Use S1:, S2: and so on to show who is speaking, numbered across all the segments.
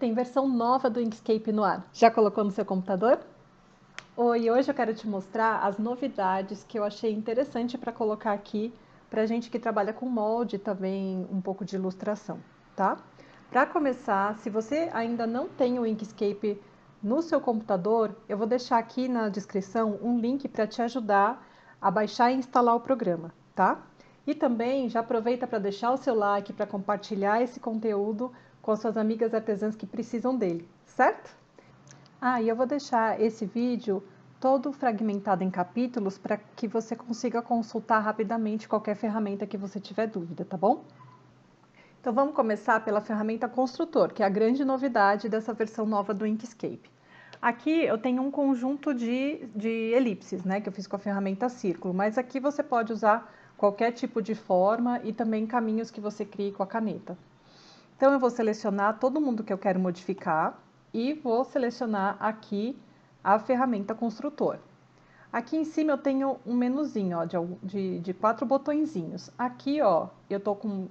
S1: tem versão nova do Inkscape no ar. Já colocou no seu computador? Oi, hoje eu quero te mostrar as novidades que eu achei interessante para colocar aqui para gente que trabalha com molde e também um pouco de ilustração, tá? Para começar, se você ainda não tem o Inkscape no seu computador, eu vou deixar aqui na descrição um link para te ajudar a baixar e instalar o programa, tá? E também já aproveita para deixar o seu like, para compartilhar esse conteúdo com as suas amigas artesãs que precisam dele, certo? E eu vou deixar esse vídeo todo fragmentado em capítulos para que você consiga consultar rapidamente qualquer ferramenta que você tiver dúvida, tá bom? Então vamos começar pela ferramenta Construtor, que é a grande novidade dessa versão nova do Inkscape. Aqui eu tenho um conjunto de elipses, né, que eu fiz com a ferramenta Círculo, mas aqui você pode usar qualquer tipo de forma e também caminhos que você crie com a caneta. Então eu vou selecionar todo mundo que eu quero modificar e vou selecionar aqui a ferramenta Construtor. Aqui em cima eu tenho um menuzinho, ó, de 4 botõezinhos. Aqui, ó,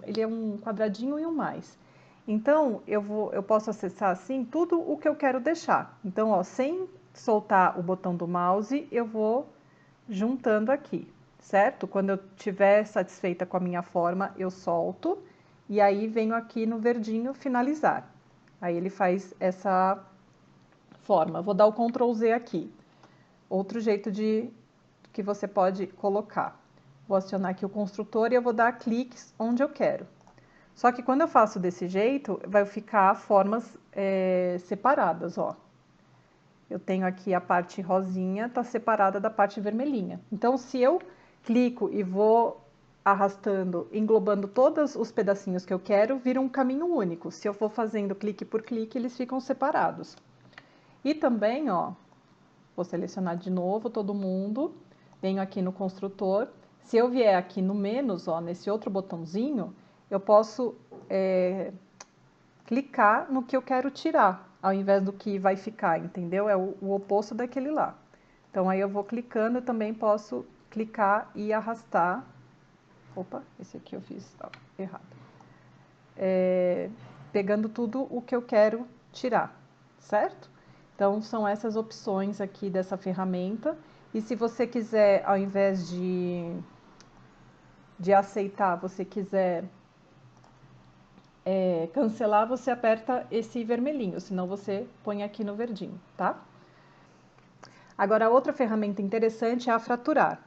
S1: ele é um quadradinho e um mais. Então, eu posso acessar assim tudo o que eu quero deixar. Então, ó, sem soltar o botão do mouse, eu vou juntando aqui, certo? Quando eu estiver satisfeita com a minha forma, eu solto e aí venho aqui no verdinho finalizar. Aí ele faz essa forma. Vou dar o Ctrl Z aqui. Outro jeito que você pode colocar. Vou acionar aqui o construtor e eu vou dar cliques onde eu quero. Só que quando eu faço desse jeito, vai ficar formas separadas, ó. Eu tenho aqui a parte rosinha, tá separada da parte vermelhinha. Então, se eu clico e vou arrastando, englobando todos os pedacinhos que eu quero, vira um caminho único. Se eu for fazendo clique por clique, eles ficam separados. E também, ó, vou selecionar de novo todo mundo, venho aqui no construtor. Se eu vier aqui no menos, ó, nesse outro botãozinho, eu posso clicar no que eu quero tirar, ao invés do que vai ficar, entendeu? É o oposto daquele lá. Então, aí eu vou clicando, eu também posso clicar e arrastar. Opa, esse aqui eu fiz errado. Pegando tudo o que eu quero tirar, certo? Então, são essas opções aqui dessa ferramenta. E se você quiser, ao invés de aceitar, você quiser cancelar, você aperta esse vermelhinho, senão você põe aqui no verdinho, tá? Agora, outra ferramenta interessante é a fraturar.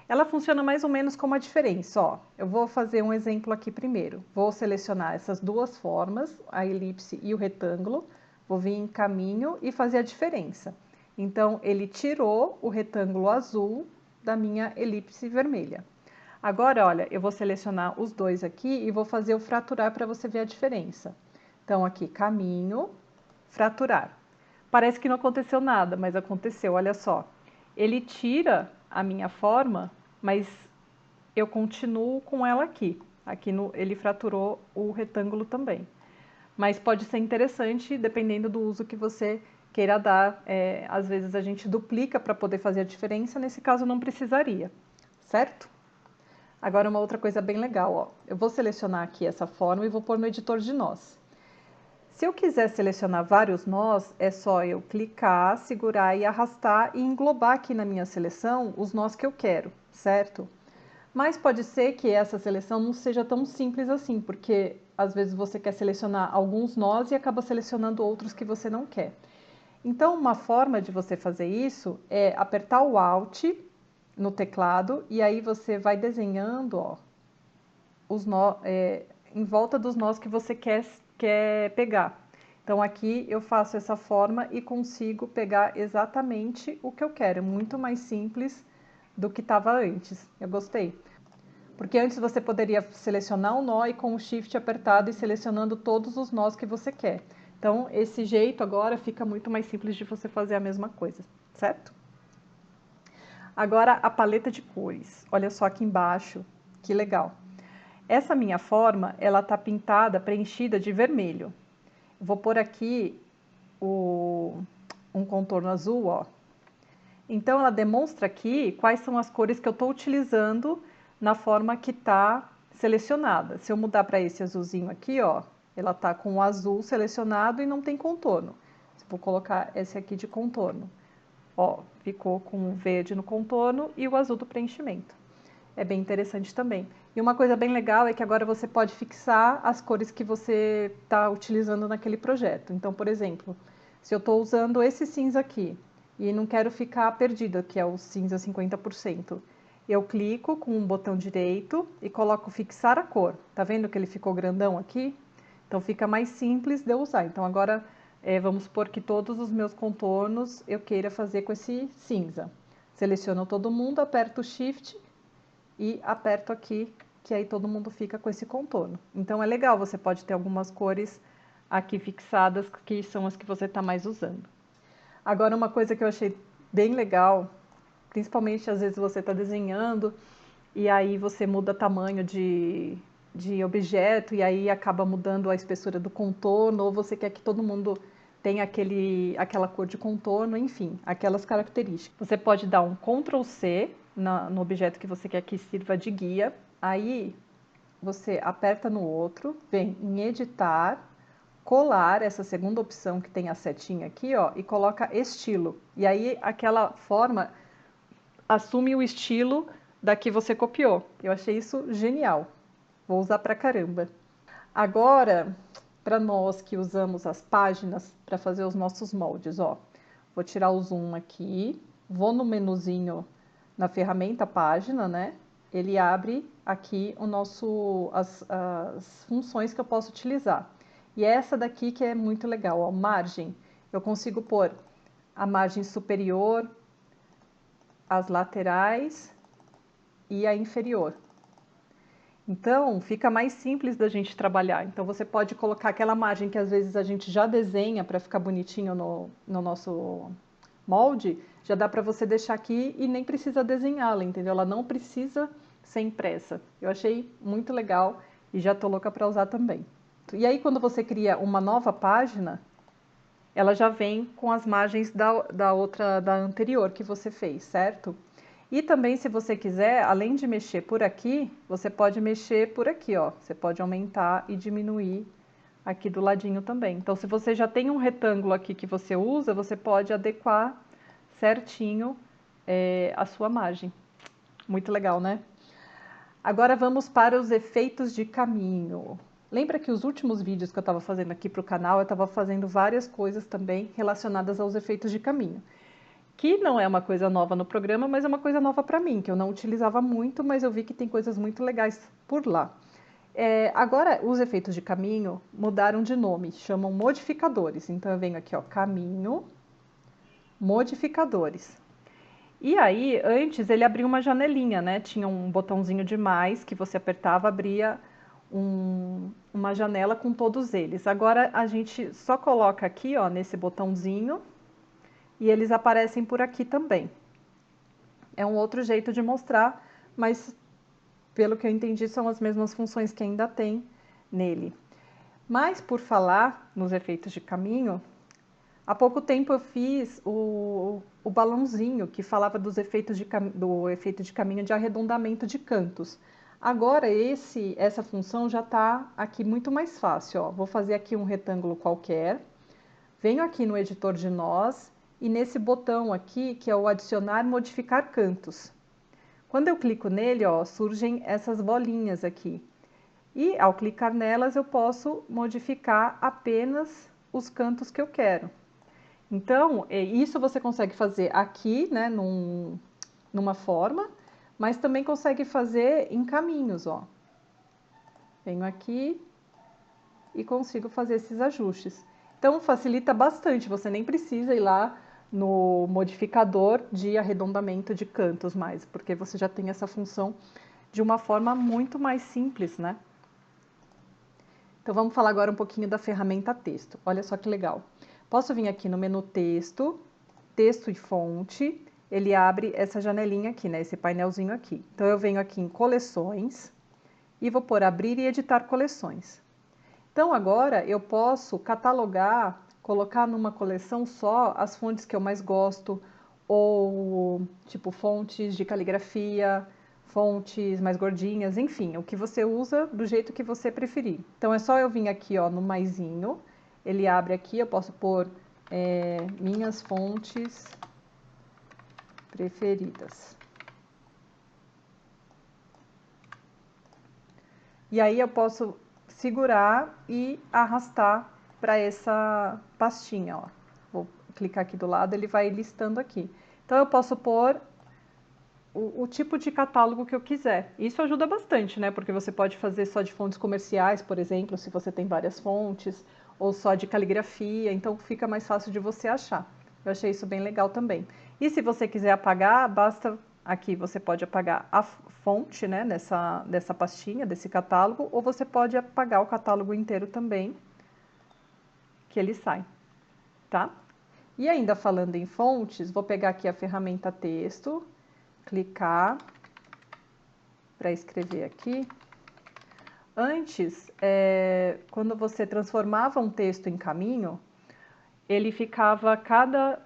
S1: Ela funciona mais ou menos como a diferença, ó. Eu vou fazer um exemplo aqui primeiro. Vou selecionar essas duas formas, a elipse e o retângulo. Vou vir em caminho e fazer a diferença. Então, ele tirou o retângulo azul da minha elipse vermelha. Agora, olha, eu vou selecionar os dois aqui e vou fazer o fraturar para você ver a diferença. Então, aqui, caminho, fraturar. Parece que não aconteceu nada, mas aconteceu, olha só. Ele tira a minha forma, mas eu continuo com ela aqui. Ele fraturou o retângulo também. Mas pode ser interessante, dependendo do uso que você queira dar. Às vezes a gente duplica para poder fazer a diferença, nesse caso não precisaria, certo? Agora uma outra coisa bem legal, ó. Eu vou selecionar aqui essa forma e vou pôr no editor de nós. Se eu quiser selecionar vários nós, é só eu clicar, segurar e arrastar e englobar aqui na minha seleção os nós que eu quero, certo? Mas pode ser que essa seleção não seja tão simples assim, porque às vezes você quer selecionar alguns nós e acaba selecionando outros que você não quer. Então, uma forma de você fazer isso é apertar o Alt no teclado e aí você vai desenhando, ó, os nós, em volta dos nós que você quer pegar. Então, aqui eu faço essa forma e consigo pegar exatamente o que eu quero. É muito mais simples do que estava antes. Eu gostei. Porque antes você poderia selecionar um nó e com o Shift apertado e selecionando todos os nós que você quer. Então, esse jeito agora fica muito mais simples de você fazer a mesma coisa, certo? Agora, a paleta de cores. Olha só aqui embaixo, que legal. Essa minha forma, ela está pintada, preenchida de vermelho. Vou pôr aqui um contorno azul, ó. Então, ela demonstra aqui quais são as cores que eu estou utilizando na forma que está selecionada. Se eu mudar para esse azulzinho aqui, ó, Ela tá com o azul selecionado e não tem contorno. Vou colocar esse aqui de contorno. Ó, ficou com o verde no contorno e o azul do preenchimento. É bem interessante também. E uma coisa bem legal é que agora você pode fixar as cores que você está utilizando naquele projeto. Então, por exemplo, se eu estou usando esse cinza aqui e não quero ficar perdida, que é o cinza 50%, eu clico com o botão direito e coloco fixar a cor. Tá vendo que ele ficou grandão aqui? Então fica mais simples de eu usar. Então agora vamos supor que todos os meus contornos eu queira fazer com esse cinza. Seleciono todo mundo, aperto o Shift e aperto aqui, que aí todo mundo fica com esse contorno. Então é legal, você pode ter algumas cores aqui fixadas, que são as que você está mais usando. Agora uma coisa que eu achei bem legal, principalmente às vezes você está desenhando e aí você muda tamanho de objeto e aí acaba mudando a espessura do contorno, ou você quer que todo mundo tenha aquela cor de contorno, enfim, aquelas características. Você pode dar um Ctrl C no objeto que você quer que sirva de guia, aí você aperta no outro, vem em editar, colar, essa segunda opção que tem a setinha aqui, ó, e coloca estilo. E aí aquela forma assume o estilo da que você copiou. Eu achei isso genial. Vou usar pra caramba. Agora, para nós que usamos as páginas para fazer os nossos moldes, ó. Vou tirar o zoom aqui, vou no menuzinho na ferramenta página, né? Ele abre aqui as funções que eu posso utilizar. E essa daqui que é muito legal, ó, margem. Eu consigo pôr a margem superior, as laterais e a inferior. Então, fica mais simples da gente trabalhar. Então, você pode colocar aquela margem que às vezes a gente já desenha para ficar bonitinho no nosso molde, já dá para você deixar aqui e nem precisa desenhá-la, entendeu? Ela não precisa ser impressa. Eu achei muito legal e já tô louca para usar também. E aí, quando você cria uma nova página, ela já vem com as margens da anterior que você fez, certo? E também, se você quiser, além de mexer por aqui, você pode mexer por aqui, ó. Você pode aumentar e diminuir aqui do ladinho também. Então, se você já tem um retângulo aqui que você usa, você pode adequar certinho a sua margem. Muito legal, né? Agora vamos para os efeitos de caminho. Lembra que os últimos vídeos que eu estava fazendo aqui para o canal, eu estava fazendo várias coisas também relacionadas aos efeitos de caminho. Que não é uma coisa nova no programa, mas é uma coisa nova para mim, que eu não utilizava muito, mas eu vi que tem coisas muito legais por lá. Agora, os efeitos de caminho mudaram de nome, chamam modificadores. Então, eu venho aqui, ó, caminho, modificadores. E aí, antes ele abria uma janelinha, né? Tinha um botãozinho de mais que você apertava, abria uma janela com todos eles. Agora a gente só coloca aqui, ó, nesse botãozinho e eles aparecem por aqui também. É um outro jeito de mostrar, mas pelo que eu entendi são as mesmas funções que ainda tem nele. Mas por falar nos efeitos de caminho, há pouco tempo eu fiz o balãozinho que falava do efeito de caminho de arredondamento de cantos. Agora essa função já está aqui muito mais fácil. Ó. Vou fazer aqui um retângulo qualquer, venho aqui no editor de nós e nesse botão aqui que é o adicionar modificar cantos. Quando eu clico nele, ó, surgem essas bolinhas aqui. E ao clicar nelas eu posso modificar apenas os cantos que eu quero. Então, isso você consegue fazer aqui, né, numa forma, mas também consegue fazer em caminhos, ó. Venho aqui e consigo fazer esses ajustes. Então, facilita bastante, você nem precisa ir lá no modificador de arredondamento de cantos mais, porque você já tem essa função de uma forma muito mais simples, né? Então, vamos falar agora um pouquinho da ferramenta texto. Olha só que legal. Posso vir aqui no menu texto, texto e fonte, ele abre essa janelinha aqui, né? Esse painelzinho aqui. Então, eu venho aqui em coleções e vou por abrir e editar coleções. Então, agora eu posso catalogar, colocar numa coleção só as fontes que eu mais gosto, ou tipo fontes de caligrafia, fontes mais gordinhas, enfim, o que você usa do jeito que você preferir. Então é só eu vir aqui, ó, no maisinho, ele abre aqui, eu posso pôr minhas fontes preferidas. E aí eu posso segurar e arrastar para essa pastinha, ó. Vou clicar aqui do lado, ele vai listando aqui. Então eu posso pôr o tipo de catálogo que eu quiser. Isso ajuda bastante, né? Porque você pode fazer só de fontes comerciais, por exemplo, se você tem várias fontes, ou só de caligrafia, então fica mais fácil de você achar. Eu achei isso bem legal também. E se você quiser apagar, basta aqui, você pode apagar a fonte, né, dessa pastinha, desse catálogo, ou você pode apagar o catálogo inteiro também, que ele sai, tá? E ainda falando em fontes, vou pegar aqui a ferramenta texto, clicar para escrever aqui. Antes, quando você transformava um texto em caminho, ele ficava cada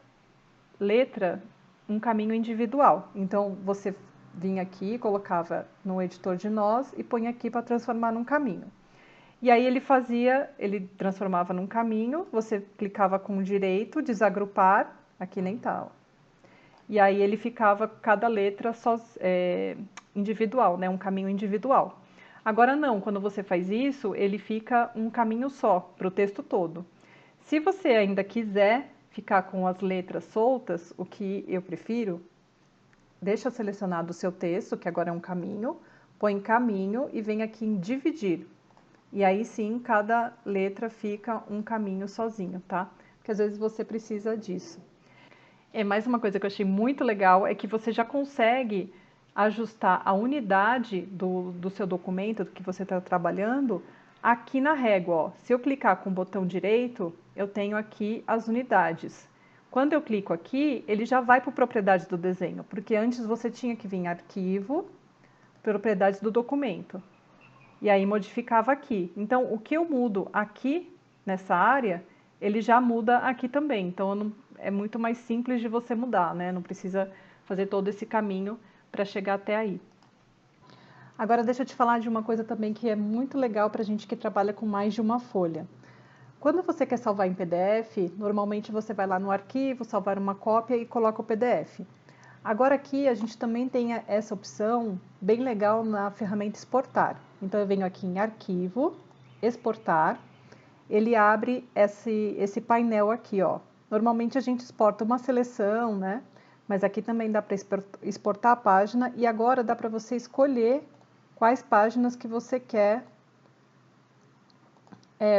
S1: letra um caminho individual. Então, você vinha aqui, colocava no editor de nós e põe aqui para transformar num caminho. E aí ele transformava num caminho, você clicava com o direito, desagrupar, aqui nem tá, ó. E aí ele ficava cada letra individual, né? Um caminho individual. Agora não, quando você faz isso, ele fica um caminho só para o texto todo. Se você ainda quiser ficar com as letras soltas, o que eu prefiro, deixa selecionado o seu texto, que agora é um caminho, põe caminho e vem aqui em dividir. E aí sim, cada letra fica um caminho sozinho, tá? Porque às vezes você precisa disso. Mais uma coisa que eu achei muito legal é que você já consegue ajustar a unidade do seu documento, do que você está trabalhando, aqui na régua, ó. Se eu clicar com o botão direito, eu tenho aqui as unidades. Quando eu clico aqui, ele já vai para propriedades do desenho, porque antes você tinha que vir em arquivo, propriedades do documento. E aí modificava aqui. Então, o que eu mudo aqui, nessa área, ele já muda aqui também. Então, é muito mais simples de você mudar, né? Não precisa fazer todo esse caminho para chegar até aí. Agora, deixa eu te falar de uma coisa também que é muito legal para a gente que trabalha com mais de uma folha. Quando você quer salvar em PDF, normalmente você vai lá no arquivo, salvar uma cópia e coloca o PDF. Agora aqui a gente também tem essa opção bem legal na ferramenta exportar. Então eu venho aqui em arquivo, exportar, ele abre esse painel aqui, ó. Normalmente a gente exporta uma seleção, né? Mas aqui também dá para exportar a página e agora dá para você escolher quais páginas que você quer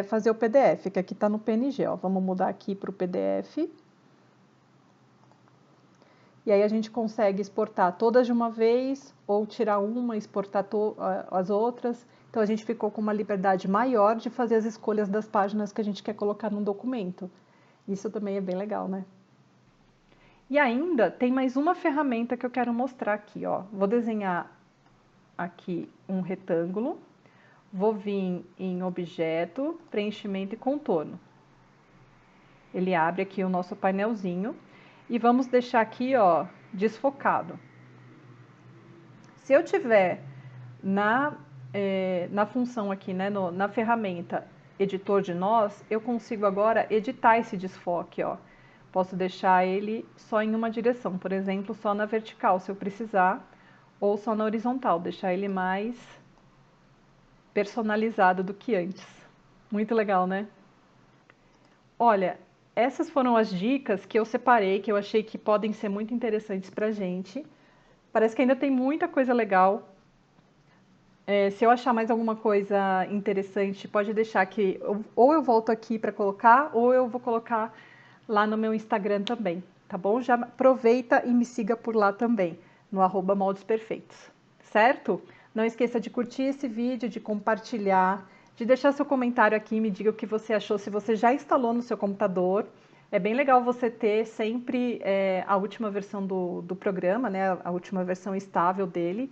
S1: fazer o PDF, que aqui está no PNG, ó. Vamos mudar aqui para o PDF. E aí a gente consegue exportar todas de uma vez, ou tirar uma e exportar as outras. Então a gente ficou com uma liberdade maior de fazer as escolhas das páginas que a gente quer colocar no documento. Isso também é bem legal, né? E ainda tem mais uma ferramenta que eu quero mostrar aqui, ó. Vou desenhar aqui um retângulo, vou vir em objeto, preenchimento e contorno. Ele abre aqui o nosso painelzinho. E vamos deixar aqui, ó, desfocado. Se eu tiver na função aqui, né, na ferramenta editor de nós, eu consigo agora editar esse desfoque, ó. Posso deixar ele só em uma direção, por exemplo, só na vertical, se eu precisar, ou só na horizontal, deixar ele mais personalizado do que antes. Muito legal, né? Olha, essas foram as dicas que eu separei, que eu achei que podem ser muito interessantes para a gente. Parece que ainda tem muita coisa legal. Se eu achar mais alguma coisa interessante, pode deixar que ou eu volto aqui para colocar, ou eu vou colocar lá no meu Instagram também, tá bom? Já aproveita e me siga por lá também, no @moldosperfeitos, certo? Não esqueça de curtir esse vídeo, de compartilhar, de deixar seu comentário aqui e me diga o que você achou, se você já instalou no seu computador. É bem legal você ter sempre a última versão do programa, né? A última versão estável dele,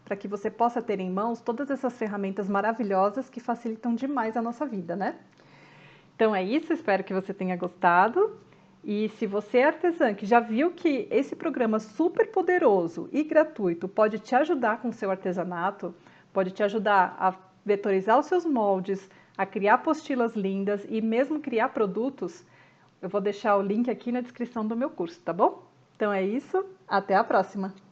S1: para que você possa ter em mãos todas essas ferramentas maravilhosas que facilitam demais a nossa vida, né? Então é isso, espero que você tenha gostado E se você é artesã que já viu que esse programa super poderoso e gratuito pode te ajudar com o seu artesanato, pode te ajudar a vetorizar os seus moldes, a criar apostilas lindas e mesmo criar produtos, eu vou deixar o link aqui na descrição do meu curso, tá bom? Então é isso, até a próxima!